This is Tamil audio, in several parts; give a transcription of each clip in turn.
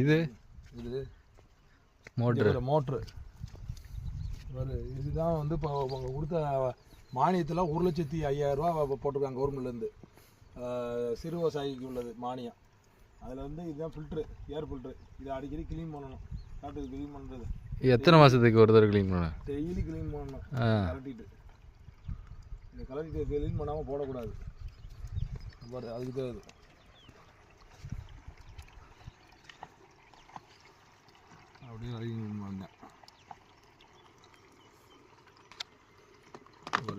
இது இது மோட்ரு இதுதான் வந்து இப்போ அவங்க கொடுத்த மானியத்தில் 1,05,000 போட்டிருக்காங்க கவர்மெண்ட்லேருந்து சிறு விவசாயிக்கு உள்ளது மானியம். அதில் வந்து இதுதான் ஃபில்ட்ரு, ஏர் ஃபில்ட்ரு. இதை அடிக்கடி க்ளீன் பண்ணணும். காட்டுக்கு க்ளீன் பண்ணுறது எத்தனை மாதத்துக்கு ஒரு தடவை க்ளீன் பண்ணணும்? டெய்லி க்ளீன் பண்ணணும். கலட்டிட்டு இந்த கலட்டிட்டு க்ளீன் பண்ணாமல் போடக்கூடாது. பாரு அதுக்கு தான் இது. அப்படியே க்ளீன் பண்ணேன்.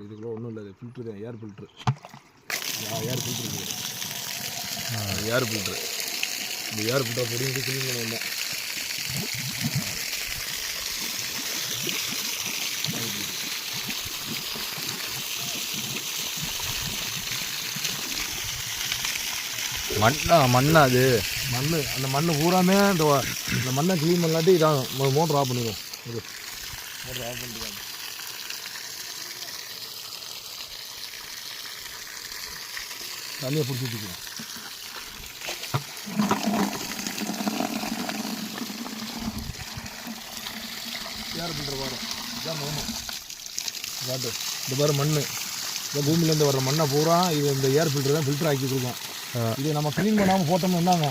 இதுக்குள்ள ஒன்றும் இல்லை, ஃபில்ட்ரு தான், ஏர் ஃபில்ட்ரு. ஏர் ஃபில்ட்ரு ஏர் ஃபில்ட்ரு. இந்த ஏர் ஃபில்டரை போட்டு க்ளீன் பண்ண வந்தேன். மண்ணா அது மண், அந்த மண்ணை பூராமே இந்த மண்ணை க்ளீன் பண்ணலாட்டி இதான் மோட்டர் ஆஃப் பண்ணிடுவோம். இது மோட்டர் ஆஃப் பண்ணிட்டு தண்ணியை பிடிச்சி வச்சுக்கலாம். ஏர் ஃபில்டர் வரும். இதுதான் மோனம் காட்டு. இந்த பாரு மண், இந்த பூமியிலேருந்து வர்ற மண்ணை பூரா இது இந்த ஏர் ஃபில்டர் தான் ஃபில்டர் ஆக்கி கொடுக்கும். இது நம்ம க்ளீன் பண்ணாமல் போட்டோம்னா என்னங்க,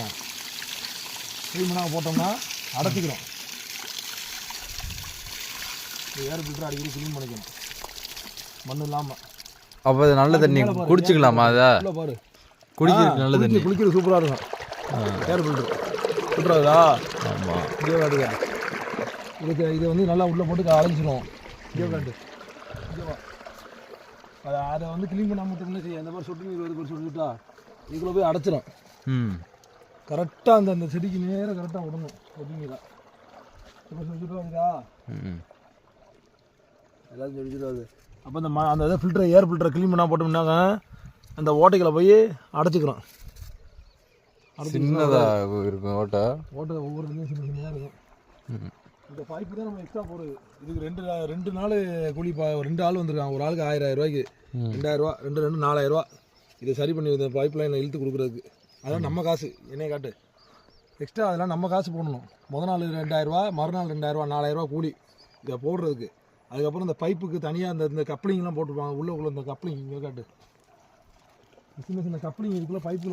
க்ளீன் பண்ணாமல் போட்டோம்னா அடைச்சிக்கிறோம். இந்த ஏர் ஃபில்டர் அடிக்கடி க்ளீன் பண்ணிக்கணும் மண் இல்லாமல். அப்போ அது நல்ல தண்ணி குடிச்சிக்கலாமா? அதை பாரு, குடிக்கிறது நல்ல தண்ணி, குளிக்கிறது சூப்பராக இருக்கும். ஏர் ஃபில்டர் சூப்பராகுதா? ஆமாம். இதே காட்டு காட்டு. இது வந்து நல்லா உள்ளே போட்டு அழைச்சிடுவோம். இதே காட்டு. அதை வந்து க்ளீன் பண்ணாமல் விட்டோம்னா செய்ய அந்த மாதிரி சொட்டு நீர் வருது சொல்லிட்டா இதுக்குள்ளே போய் அடைச்சிடும். கரெக்டாக அந்த செடிக்கு நேராக கரெக்டாக விடணும் சொட்டு நீராக. இப்போ சொல்லிட்டு வருதா? எல்லாத்தையும் சொல்லிட்டு வருது. அப்போ அந்த இதை ஃபில்டரை, ஏர் ஃபில்டரை க்ளீன் பண்ணால் போட்டோம்னாங்க அந்த ஓட்டைகளை போய் அடைச்சிக்கிறோம். சின்னதாக இருக்கும் ஓட்டை ஒவ்வொருத்தையும் சின்ன சின்னதாக இருக்கும். இந்த பைப்பு தான் நம்ம எக்ஸ்ட்ரா போடுறது. இதுக்கு ரெண்டு நாள் கூலி 2 ஆள் வந்துருக்காங்க. ஒரு ஆளுக்கு 1000 ரூபாய்க்கு 2000 ரூபா, 2 4000 ரூபா. இதை சரி பண்ணி இந்த பைப் லைனை இழுத்து கொடுக்குறதுக்கு. அதெல்லாம் நம்ம காசு. என்னைய காட்டு எக்ஸ்ட்ரா, அதெல்லாம் நம்ம காசு போடணும். முதல் நாள் 2000 ரூபா, மறுநாள் 2000 ரூபா, 4000 ரூபா கூலி இதை போடுறதுக்கு. அதுக்கப்புறம் இந்த பைப்புக்கு தனியாக இந்த கப்ளிங்லாம் போட்டுருப்பாங்க. உள்ளே இந்த கப்ளிங் இங்கே காட்டு, சின்ன சின்ன கப்ளிங் இதுக்குள்ளே பைப்புக்குள்ளே